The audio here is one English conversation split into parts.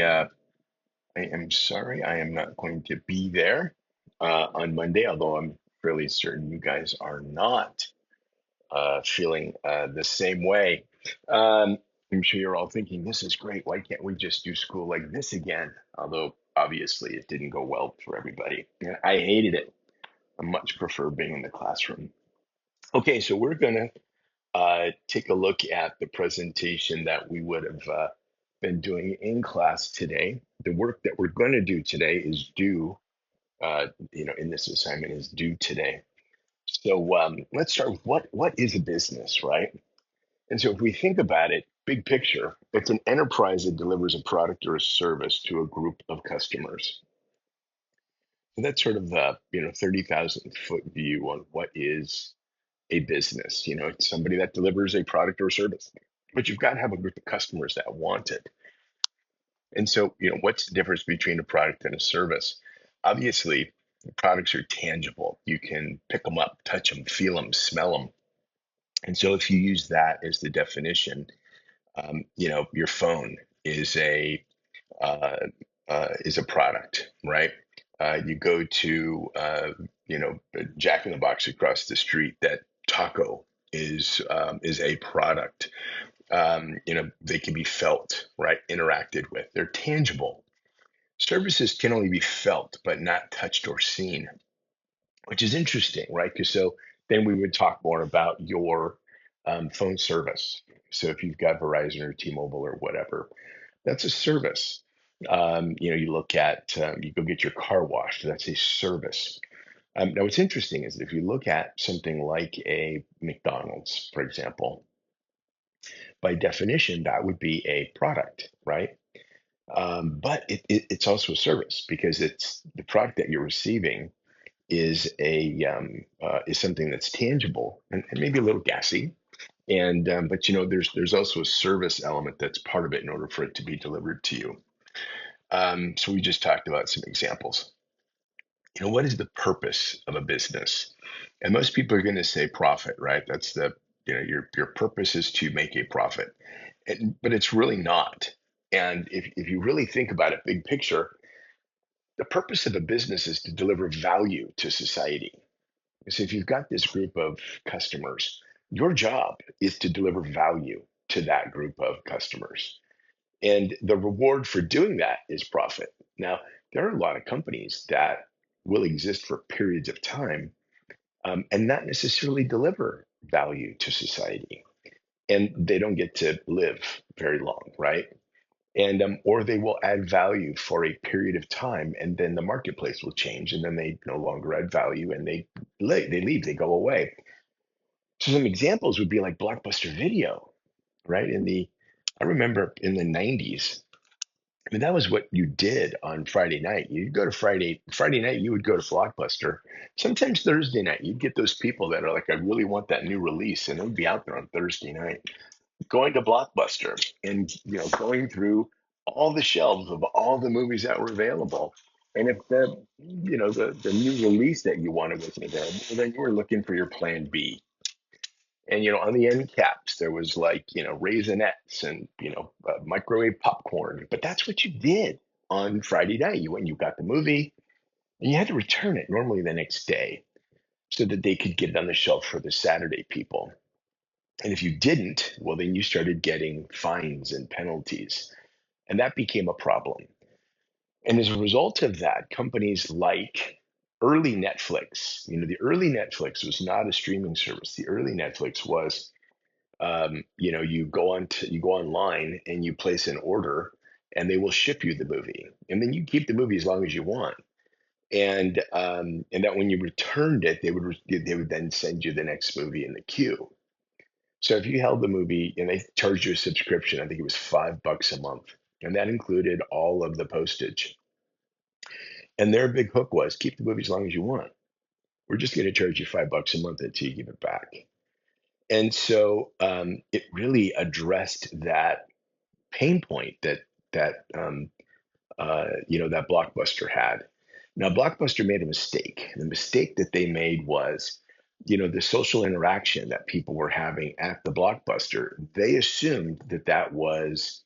I am sorry, I am not going to be there on Monday, although I'm fairly certain you guys are not feeling the same way. Um, I'm sure you're all thinking, this is great. Why can't we just do school like this again? Although obviously it didn't go well for everybody. Yeah, I hated it. I much prefer being in the classroom. Okay, so we're going to take a look at the presentation that we would have been doing in class today. The work that we're going to do today is due, in this assignment is due today. So let's start with what is a business, right? And so if we think about it, big picture, it's an enterprise that delivers a product or a service to a group of customers. So that's sort of the 30,000-foot view on what is a business. It's somebody that delivers a product or service, but you've got to have a group of customers that want it. And so, what's the difference between a product and a service? Obviously, products are tangible. You can pick them up, touch them, feel them, smell them. And so, if you use that as the definition, your phone uh, is a product, right? You go to Jack in the Box across the street. That taco is a product. They can be felt, right? Interacted with. They're tangible. Services can only be felt, but not touched or seen, which is interesting, right? Because so then we would talk more about your phone service. So if you've got Verizon or T-Mobile or whatever, that's a service. You look at you go get your car washed. That's a service. Now, what's interesting is that if you look at something like a McDonald's, for example, by definition, that would be a product, right? But it's also a service because it's the product that you're receiving is something that's tangible and maybe a little gassy. And but there's also a service element that's part of it in order for it to be delivered to you. So we just talked about some examples. What is the purpose of a business? And most people are going to say profit, right? That's your purpose is to make a profit, but it's really not. And if you really think about it, big picture, the purpose of a business is to deliver value to society. So if you've got this group of customers, your job is to deliver value to that group of customers. And the reward for doing that is profit. Now, there are a lot of companies that will exist for periods of time and not necessarily deliver value to society. And they don't get to live very long, right? And or they will add value for a period of time, and then the marketplace will change, and then they no longer add value, and they leave, they go away. So some examples would be like Blockbuster Video, right? I remember in the '90s. I mean, that was what you did on Friday night. You'd go to Friday night, you would go to Blockbuster. Sometimes Thursday night, you'd get those people that are like, I really want that new release, and they'd be out there on Thursday night, going to Blockbuster and going through all the shelves of all the movies that were available. And if the new release that you wanted wasn't available, well, then you were looking for your plan B. And on the end caps, there was like raisinets and microwave popcorn. But that's what you did on Friday night. You went, and you got the movie, and you had to return it normally the next day so that they could get it on the shelf for the Saturday people. And if you didn't, well, then you started getting fines and penalties, and that became a problem. And as a result of that, companies like early Netflix, the early Netflix was not a streaming service. The early Netflix was you go online and you place an order, and they will ship you the movie, and then you keep the movie as long as you want. And that when you returned it, they would then send you the next movie in the queue. So if you held the movie and they charged you a subscription, I think it was $5 a month, and that included all of the postage. And their big hook was keep the movie as long as you want. We're just going to charge you $5 a month until you give it back. And so it really addressed that pain point that Blockbuster had. Now, Blockbuster made a mistake. The mistake that they made was, the social interaction that people were having at the Blockbuster. They assumed that that was,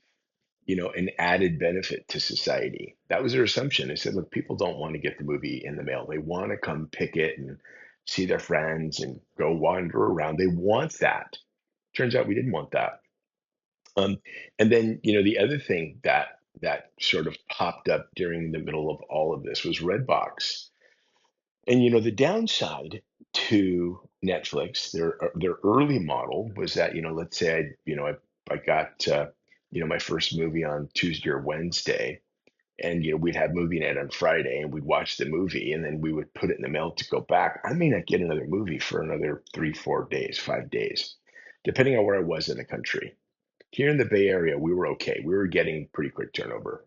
an added benefit to society. That was their assumption. They said, look, people don't want to get the movie in the mail. They want to come pick it and see their friends and go wander around. They want that. Turns out we didn't want that. Um, and then, the other thing that sort of popped up during the middle of all of this was Redbox. And the downside to Netflix, their early model was that, let's say I got my first movie on Tuesday or Wednesday, and we'd have movie night on Friday, and we'd watch the movie, and then we would put it in the mail to go back. I may not get another movie for another 3, 4 days, 5 days, depending on where I was in the country. Here in the Bay Area, we were okay. We were getting pretty quick turnover.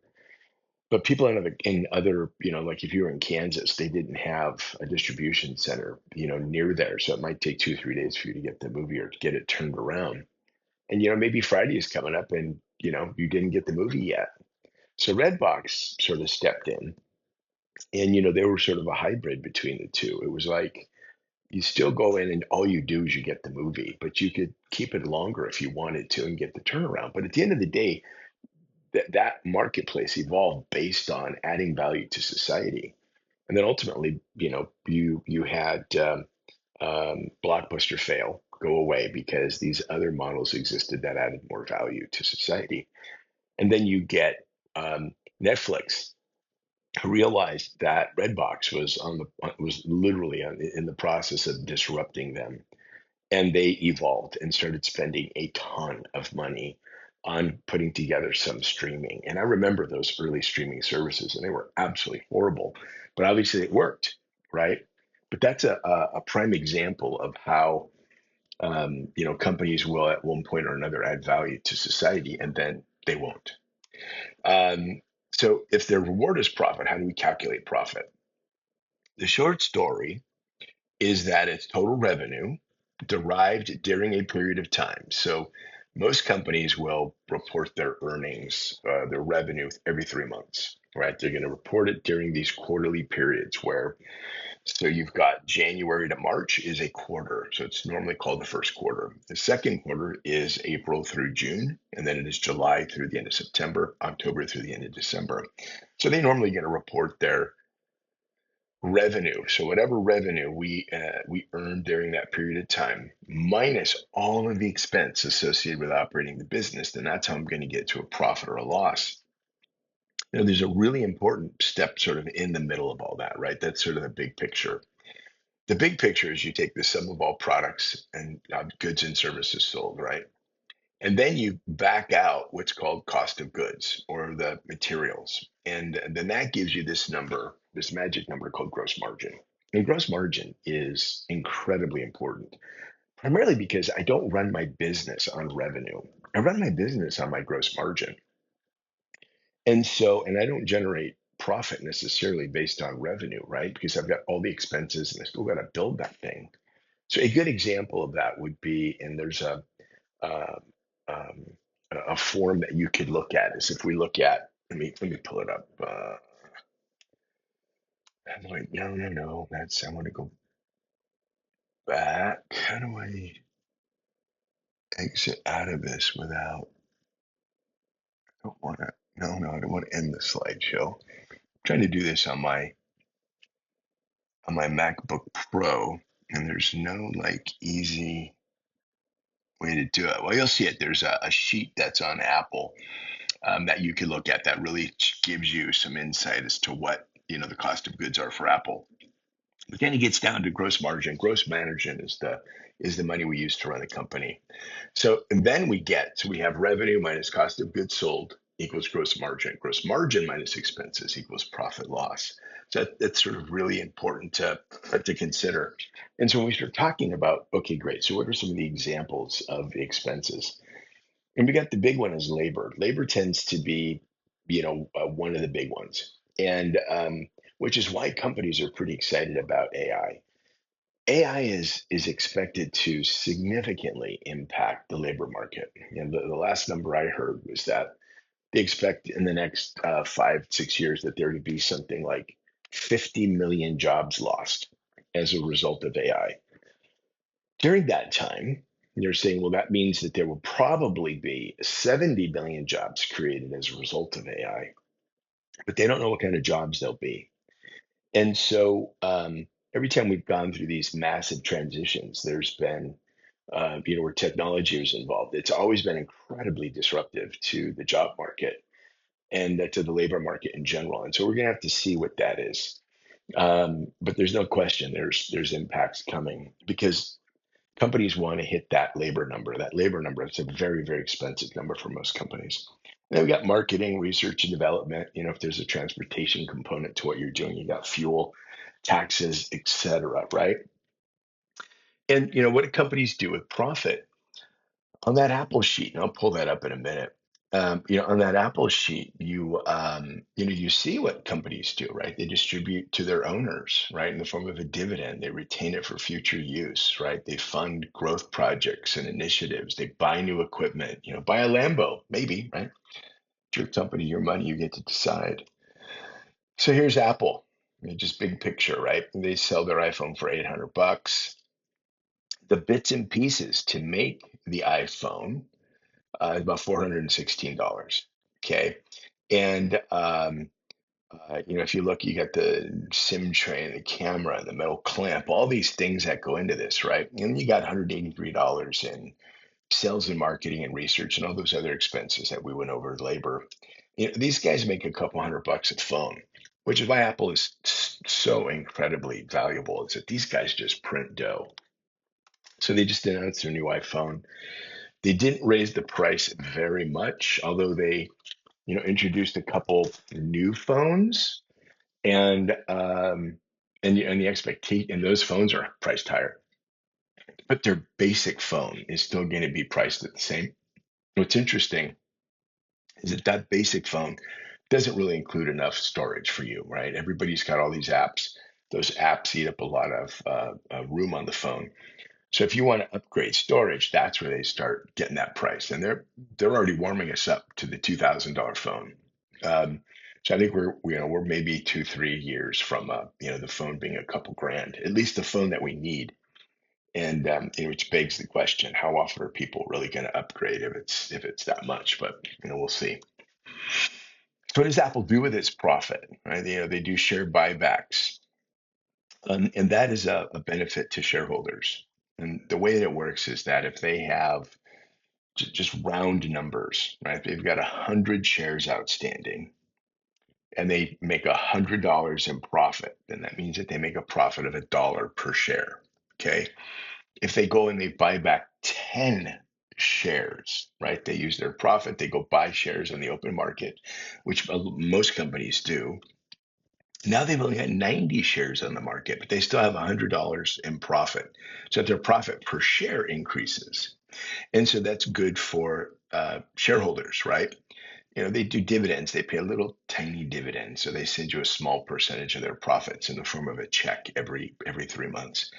But people in other, like if you were in Kansas, they didn't have a distribution center, near there. So it might take 2, 3 days for you to get the movie or to get it turned around. And maybe Friday is coming up and you didn't get the movie yet. So Redbox sort of stepped in and they were sort of a hybrid between the two. It was like you still go in and all you do is you get the movie, but you could keep it longer if you wanted to and get the turnaround. But at the end of the day, that marketplace evolved based on adding value to society. And then ultimately, you had Blockbuster fail, go away because these other models existed that added more value to society. And then you get Netflix, who realized that Redbox was literally in the process of disrupting them, and they evolved and started spending a ton of money on putting together some streaming. And I remember those early streaming services, and they were absolutely horrible, but obviously it worked, right? But that's a prime example of how companies will at one point or another add value to society, and then they won't. Um, so if their reward is profit, how do we calculate profit? The short story is that it's total revenue derived during a period of time. So most companies will report their earnings, their revenue every 3 months, right? They're going to report it during these quarterly periods where, so you've got January to March is a quarter. So it's normally called the first quarter. The second quarter is April through June, and then it is July through the end of September, October through the end of December. So they normally get to report their revenue. So whatever revenue we earned during that period of time, minus all of the expense associated with operating the business, then that's how I'm going to get to a profit or a loss. There's a really important step sort of in the middle of all that, right? That's sort of the big picture. The big picture is you take the sum of all products and goods and services sold, right? And then you back out what's called cost of goods or the materials. And then that gives you this number, this magic number called gross margin. And gross margin is incredibly important, primarily because I don't run my business on revenue. I run my business on my gross margin. And I don't generate profit necessarily based on revenue, right? Because I've got all the expenses and I still got to build that thing. So a good example of that would be, and there's uh, um, a form that you could look at is if we look at, let me pull it up. I'm like, no, I want to go back. How do I exit out of this without, I don't want to, no, I don't want to end the slideshow. I'm trying to do this on my MacBook Pro, and there's no like easy way to do it. Well, you'll see it. There's a sheet that's on Apple that you can look at that really gives you some insight as to what the cost of goods are for Apple. But then it gets down to gross margin. Gross margin is the money we use to run the company. So and then we have revenue minus cost of goods sold equals gross margin. Gross margin minus expenses equals profit loss. So that's sort of really important to consider. And so when we start talking about, okay, great. So what are some of the examples of the expenses? And we got the big one is labor. Labor tends to be, one of the big ones, and which is why companies are pretty excited about AI. AI is expected to significantly impact the labor market. And the last number I heard was that they expect in the next 5, 6 years that there to be something like 50 million jobs lost as a result of AI. During that time, they're saying, well, that means that there will probably be 70 million jobs created as a result of AI, but they don't know what kind of jobs they'll be. And so every time we've gone through these massive transitions, there's been, where technology is involved, it's always been incredibly disruptive to the job market and to the labor market in general. And so we're going to have to see what that is. But there's no question there's impacts coming because companies want to hit that labor number. That labor number, it's a very, very expensive number for most companies. And then we got marketing, research and development. If there's a transportation component to what you're doing, you got fuel, taxes, et cetera, right? And what do companies do with profit? On that Apple sheet, and I'll pull that up in a minute. On that Apple sheet, you see what companies do, right? They distribute to their owners, right, in the form of a dividend. They retain it for future use, right? They fund growth projects and initiatives. They buy new equipment. Buy a Lambo, maybe, right? It's your company, your money. You get to decide. So here's Apple. Just big picture, right? They sell their iPhone for $800. The bits and pieces to make the iPhone about $416. Okay. And, if you look, you got the SIM tray and the camera and the metal clamp, all these things that go into this, right? And you got $183 in sales and marketing and research and all those other expenses that we went over, labor. These guys make a couple $100 a phone, which is why Apple is so incredibly valuable. Is that these guys just print dough. So they just announced their new iPhone. They didn't raise the price very much, although they, introduced a couple new phones, and the expectation, and those phones are priced higher, but their basic phone is still going to be priced at the same. What's interesting is that basic phone doesn't really include enough storage for you, right? Everybody's got all these apps. Those apps eat up a lot of room on the phone. So if you want to upgrade storage, that's where they start getting that price, and they're already warming us up to the $2,000 phone. Um, so I think we're maybe 2-3 years from the phone being a couple grand, at least the phone that we need, and which begs the question: how often are people really going to upgrade if it's that much? But we'll see. So what does Apple do with its profit? Right? They do share buybacks. And that is a benefit to shareholders. And the way that it works is that if they have just round numbers, right? They've got 100 shares outstanding and they make $100 in profit, then that means that they make a profit of $1 per share. Okay. If they go and they buy back 10 shares, right? They use their profit, they go buy shares on the open market, which most companies do. Now they've only got 90 shares on the market, but they still have $100 in profit. So their profit per share increases. And so that's good for shareholders, right? They do dividends. They pay a little tiny dividend. So they send you a small percentage of their profits in the form of a check every 3 months.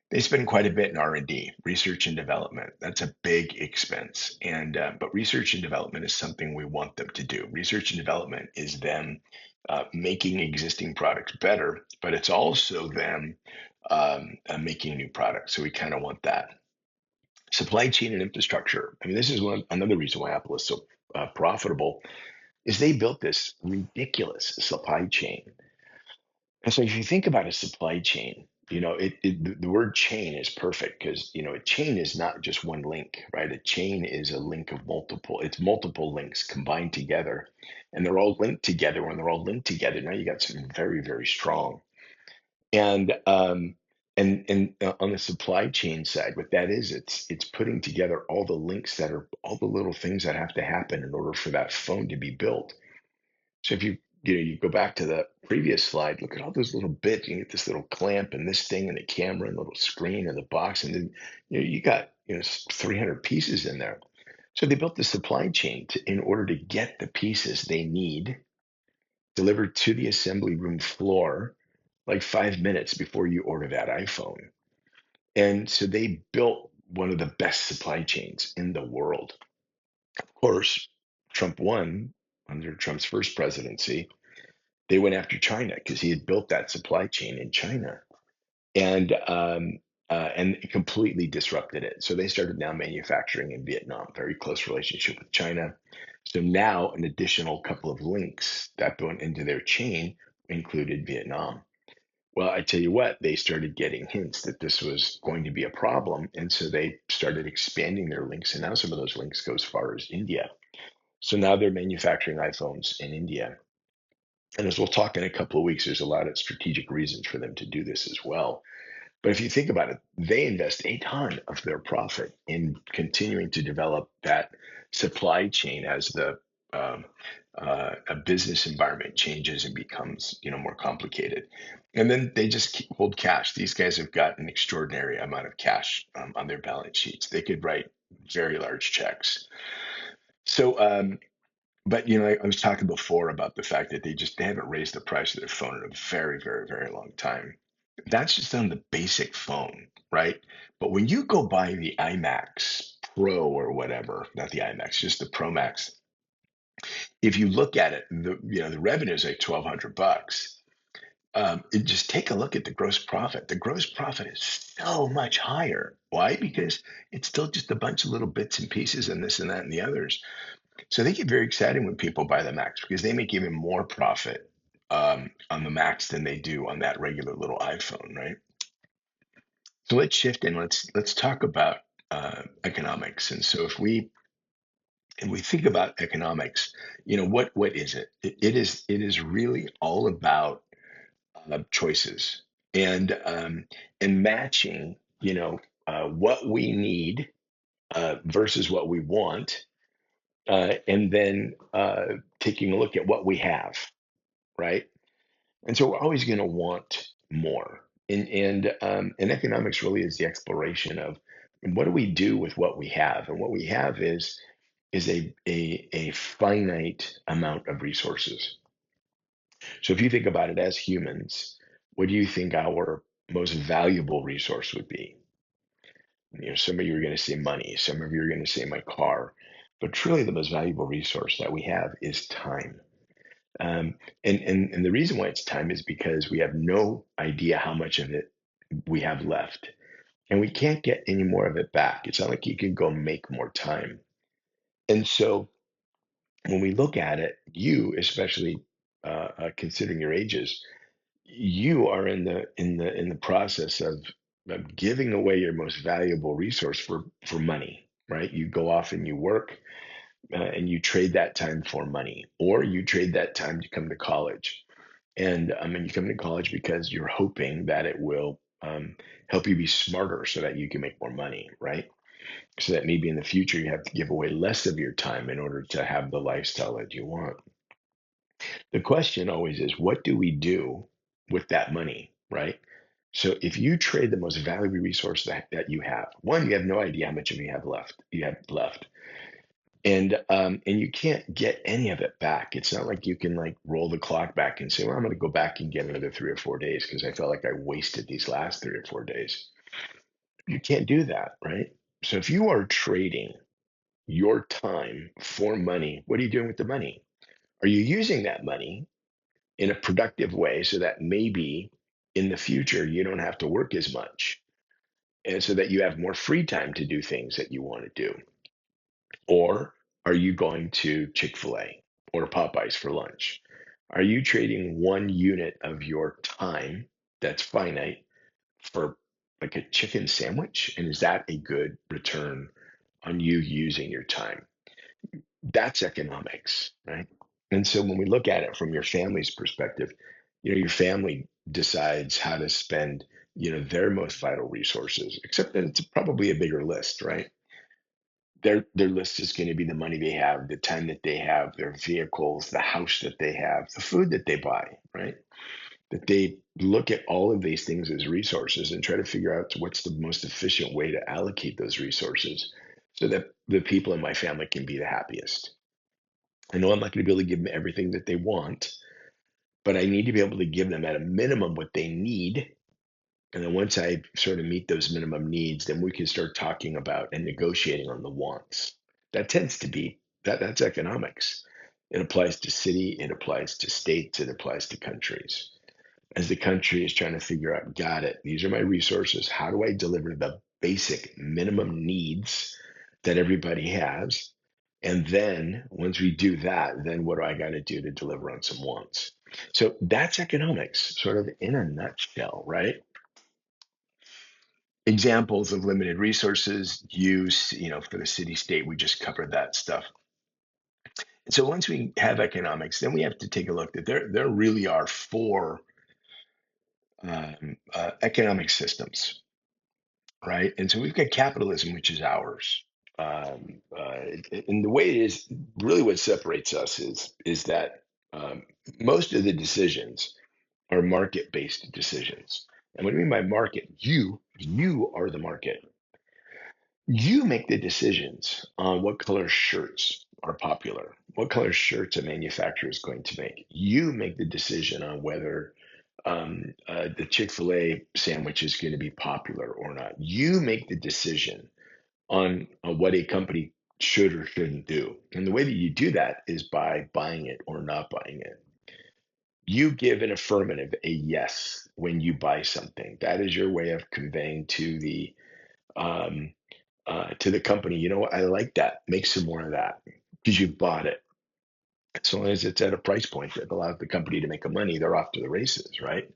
They spend quite a bit in R&D, research and development. That's a big expense. And but research and development is something we want them to do. Research and development is them making existing products better, but it's also them making new products. So we kind of want that. Supply chain and infrastructure. I mean, this is another reason why Apple is so profitable, is they built this ridiculous supply chain. And so if you think about a supply chain, the word chain is perfect because, a chain is not just one link, right? A chain is a link of it's multiple links combined together, and they're all linked together. When they're all linked together, now you got something very, very strong. And on the supply chain side, what that is, it's putting together all the links that are all the little things that have to happen in order for that phone to be built. So if you go back to the previous slide, look at all those little bits. You get this little clamp and this thing and the camera and the little screen and the box, and then you got 300 pieces in there. So they built the supply chain in order to get the pieces they need delivered to the assembly room floor like 5 minutes before you order that iPhone. And so they built one of the best supply chains in the world. Of course, Trump won under Trump's first presidency. They went after China because he had built that supply chain in China. And and it completely disrupted it. So they started now manufacturing in Vietnam, very close relationship with China. So now an additional couple of links that went into their chain included Vietnam. Well, I tell you what, they started getting hints that this was going to be a problem. And so they started expanding their links. And now some of those links go as far as India. So now they're manufacturing iPhones in India. And as we'll talk in a couple of weeks, there's a lot of strategic reasons for them to do this as well. But if you think about it, they invest a ton of their profit in continuing to develop that supply chain as the um, a business environment changes and becomes more complicated. And then they just hold cash. These guys have got an extraordinary amount of cash on their balance sheets. They could write very large checks. So but I was talking before about the fact that they haven't raised the price of their phone in a very, very, very long time. That's just on the basic phone, right? But when you go buy the iMax Pro or whatever, not the iMax, just the Pro Max, if you look at it, the revenue is like $1,200. Just take a look at the gross profit. The gross profit is so much higher. Why? Because it's still just a bunch of little bits and pieces and this and that and the others. So they get very excited when people buy the Max because they make even more profit on the Max than they do on that regular little iPhone, right? So let's shift and let's talk about economics. And so if we think about economics, what is it? It is really all about choices and matching, what we need versus what we want, and then taking a look at what we have, right? And so we're always going to want more. And economics really is the exploration of what do we do with what we have, and what we have is a finite amount of resources. So if you think about it as humans, what do you think our most valuable resource would be? Some of you are going to say money, some of you are going to say my car, but truly the most valuable resource that we have is time. And the reason why it's time is because we have no idea how much of it we have left, and we can't get any more of it back. It's not like you can go make more time. And so when we look at it, you especially considering your ages, you are in the process of giving away your most valuable resource for money, right? You go off and you work, and you trade that time for money, or you trade that time to come to college. And you come to college because you're hoping that it will help you be smarter so that you can make more money, right? So that maybe in the future you have to give away less of your time in order to have the lifestyle that you want. The question always is, what do we do with that money, right? So if you trade the most valuable resource that you have, one, you have no idea how much of you have left. And you can't get any of it back. It's not like you can like roll the clock back and say, well, I'm going to go back and get another 3 or 4 days because I felt like I wasted these last 3 or 4 days. You can't do that, right? So if you are trading your time for money, what are you doing with the money? Are you using that money in a productive way so that maybe in the future you don't have to work as much, and so that you have more free time to do things that you want to do? Or are you going to Chick-fil-A or Popeyes for lunch? Are you trading one unit of your time that's finite for like a chicken sandwich? And is that a good return on you using your time? That's economics, right? And so when we look at it from your family's perspective, your family decides how to spend, their most vital resources, except that it's probably a bigger list, right? Their list is going to be the money they have, the time that they have, their vehicles, the house that they have, the food that they buy, right? That they look at all of these things as resources and try to figure out what's the most efficient way to allocate those resources so that the people in my family can be the happiest. I know I'm not going to be able to give them everything that they want, but I need to be able to give them at a minimum what they need. And then once I sort of meet those minimum needs, then we can start talking about and negotiating on the wants. That tends to be that's economics. It applies to city, it applies to states, it applies to countries. as the country is trying to figure out, got it, these are my resources. How do I deliver the basic minimum needs that everybody has? And then once we do that, then what do I got to do to deliver on some wants? So that's economics, sort of in a nutshell, right? Examples of limited resources use, for the city state, we just covered that stuff. And so once we have economics, then we have to take a look that there really are four economic systems, right? And so we've got capitalism, which is ours. And the way it is, really what separates us is that um, most of the decisions are market-based decisions. And what I mean by market, you are the market. You make the decisions on what color shirts are popular, what color shirts a manufacturer is going to make. You make the decision on whether the Chick-fil-A sandwich is going to be popular or not. You make the decision on what a company should or shouldn't do. And the way that you do that is by buying it or not buying it. You give an affirmative, a yes, when you buy something. That is your way of conveying um, to the company, you know what, I like that. Make some more of that because you bought it. As long as it's at a price point that allows the company to make a money, they're off to the races, right?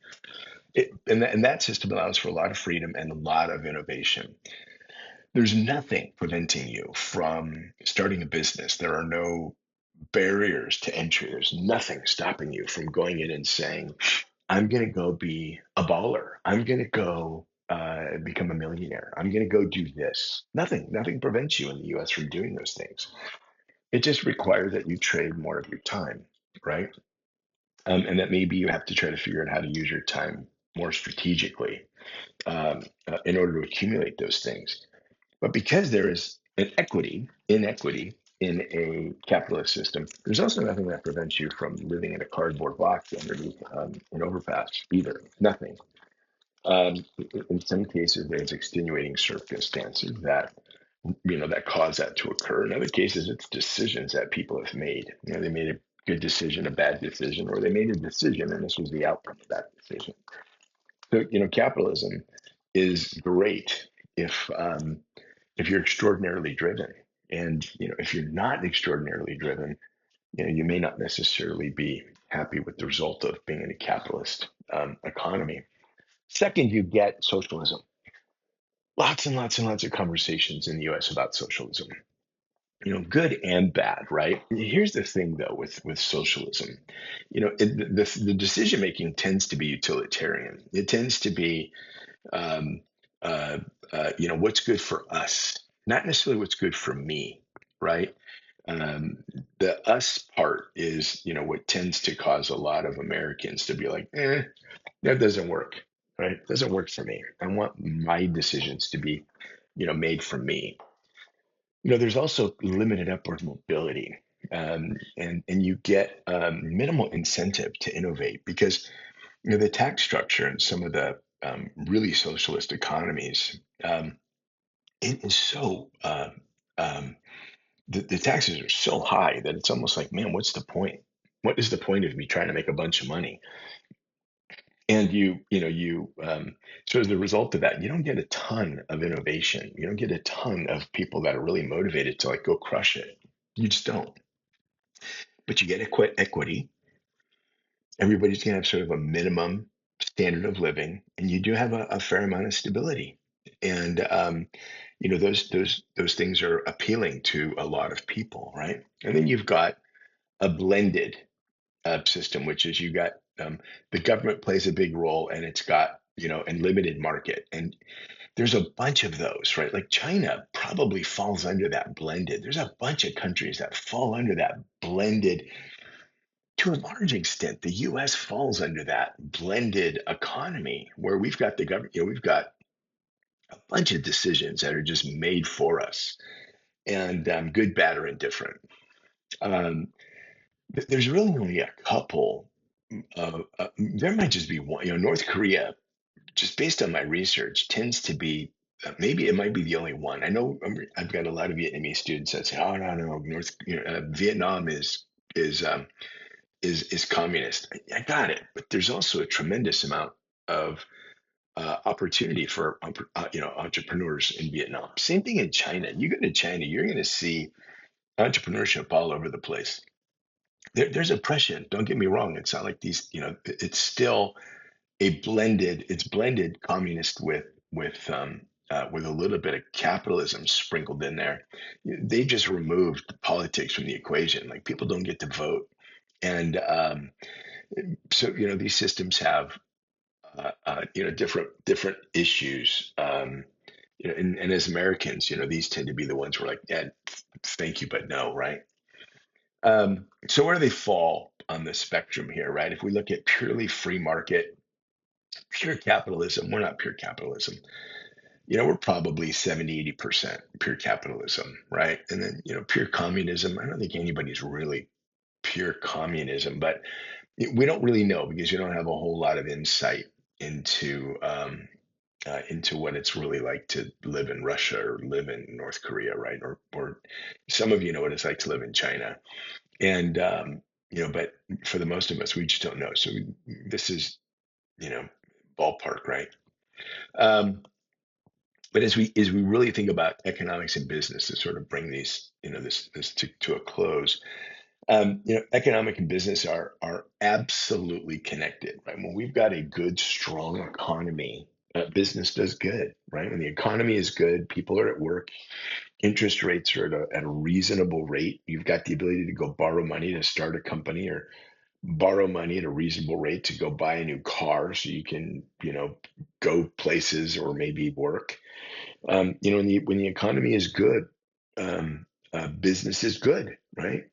And that system allows for a lot of freedom and a lot of innovation. There's nothing preventing you from starting a business. There are no barriers to entry. There's nothing stopping you from going in and saying, I'm going to go be a baller. I'm going to go become a millionaire. I'm going to go do this. Nothing prevents you in the US from doing those things. It just requires that you trade more of your time, right? And that maybe you have to try to figure out how to use your time more strategically in order to accumulate those things. But because there is an inequity in a capitalist system, there's also nothing that prevents you from living in a cardboard box underneath an overpass either. Nothing. In some cases, there's extenuating circumstances that cause that to occur. In other cases, it's decisions that people have made. They made a good decision, a bad decision, or they made a decision, and this was the outcome of that decision. So, capitalism is great if you're extraordinarily driven, and if you're not extraordinarily driven, you may not necessarily be happy with the result of being in a capitalist economy. Second, you get socialism. Lots and lots and lots of conversations in the US about socialism. Good and bad, right? Here's the thing though with socialism. The decision making tends to be utilitarian. It tends to be um, what's good for us, not necessarily what's good for me, right? The us part is, what tends to cause a lot of Americans to be like, that doesn't work, right? It doesn't work for me. I want my decisions to be, made for me. There's also limited upward mobility, and you get minimal incentive to innovate because the tax structure in some of the really socialist economies, it is so um, the taxes are so high that it's almost like, man, what's the point? What is the point of me trying to make a bunch of money? And so as a result of that, you don't get a ton of innovation. You don't get a ton of people that are really motivated to like go crush it. You just don't. But you get equity. Everybody's gonna have sort of a minimum standard of living, and you do have a fair amount of stability. And those things are appealing to a lot of people, right? And then you've got a blended system, which is you got the government plays a big role, and it's got and limited market, and there's a bunch of those, right? Like China probably falls under that blended. There's a bunch of countries that fall under that blended. To a large extent, the US falls under that blended economy where we've got the government, we've got a bunch of decisions that are just made for us, and good, bad, or indifferent. Um, there's really only a couple. There might just be one. North Korea, just based on my research, tends to be maybe it might be the only one. I know I've got a lot of Vietnamese students that say, "Oh no, no, Vietnam is is communist. I got it, but there's also a tremendous amount of opportunity for entrepreneurs in Vietnam. Same thing in China. You go to China, you're going to see entrepreneurship all over the place. There's oppression. Don't get me wrong. It's not like these. It's still it's blended communist with a little bit of capitalism sprinkled in there. They just removed politics from the equation. Like people don't get to vote, and so these systems have different issues. And as Americans, these tend to be the ones where like, yeah, thank you, but no, right? So where do they fall on the spectrum here, right? If we look at purely free market, pure capitalism, we're not pure capitalism. We're probably 70, 80% pure capitalism, right? And then, pure communism, I don't think anybody's really pure communism, but we don't really know because you don't have a whole lot of insight into what it's really like to live in Russia or live in North Korea, right? Or some of you know what it's like to live in China, and but for the most of us, we just don't know. So this is you know ballpark, right? Um, but as we really think about economics and business to sort of bring these this to a close, economic and business are absolutely connected, right? When we've got a good, strong economy, business does good, right? When the economy is good, people are at work, interest rates are at a reasonable rate. You've got the ability to go borrow money to start a company or borrow money at a reasonable rate to go buy a new car so you can, go places or maybe work. When the economy is good, business is good, right?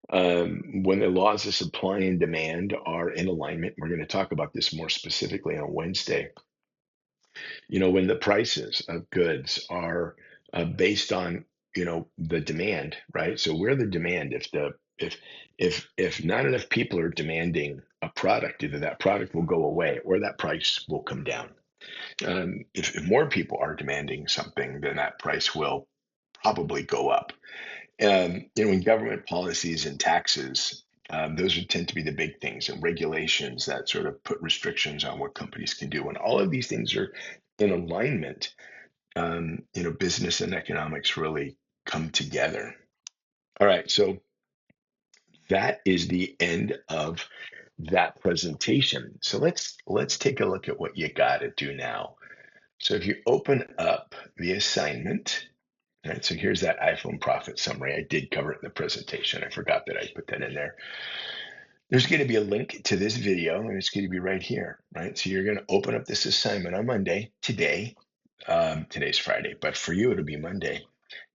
When the laws of supply and demand are in alignment, we're going to talk about this more specifically on Wednesday. When the prices of goods are based on the demand, right? So we're the demand. If not enough people are demanding a product, either that product will go away or that price will come down. If more people are demanding something, then that price will probably go up. In government policies and taxes, those would tend to be the big things, and regulations that sort of put restrictions on what companies can do. When all of these things are in alignment, business and economics really come together. All right, so that is the end of that presentation. So let's take a look at what you got to do now. So if you open up the assignment. All right, so here's that iPhone profit summary. I did cover it in the presentation. I forgot that I put that in there. There's going to be a link to this video, and it's going to be right here, right? So you're going to open up this assignment on Monday, today. Today's Friday, but for you, it'll be Monday.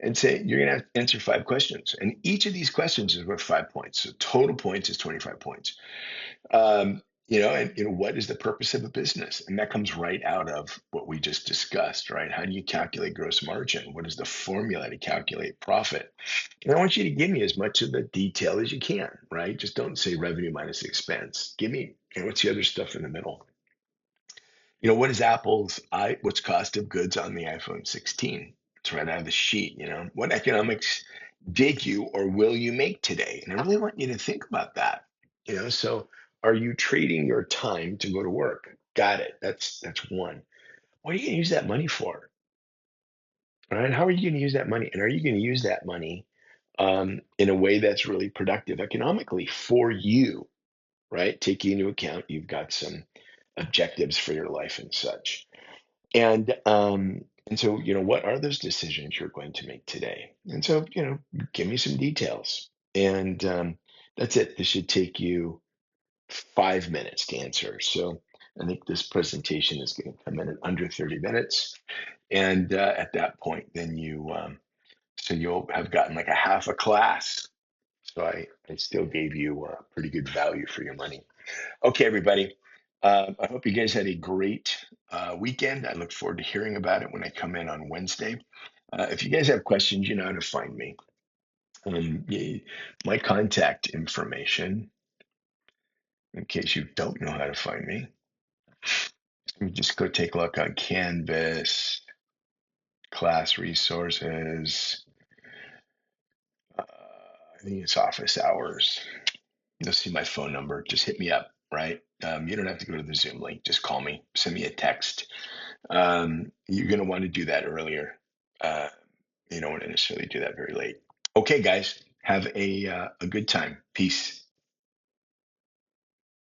And say you're going to have to answer 5 questions. And each of these questions is worth 5 points. So total points is 25 points. What is the purpose of a business? And that comes right out of what we just discussed, right? How do you calculate gross margin? What is the formula to calculate profit? And I want you to give me as much of the detail as you can, right? Just don't say revenue minus expense. Give me, what's the other stuff in the middle? What is what's cost of goods on the iPhone 16? It's right out of the sheet. What economics did you or will you make today? And I really want you to think about that. So are you trading your time to go to work? Got it. That's one. What are you going to use that money for? All right. How are you going to use that money? And are you going to use that money in a way that's really productive economically for you? Right. Taking into account you've got some objectives for your life and such. And so, what are those decisions you're going to make today? And so, give me some details. And that's it. This should take you 5 minutes to answer. So I think this presentation is going to come in under 30 minutes. And at that point, then so you'll have gotten like a half a class. So I still gave you pretty good value for your money. Okay, everybody. I hope you guys had a great weekend. I look forward to hearing about it when I come in on Wednesday. If you guys have questions, you know how to find me. My contact information, in case you don't know how to find me, you just go take a look on Canvas, class resources. I think it's office hours. you'll see my phone number. Just hit me up, right? You don't have to go to the Zoom link. Just call me, send me a text. You're going to want to do that earlier. Uh, you don't want to necessarily do that very late. Okay, guys, have a good time. Peace.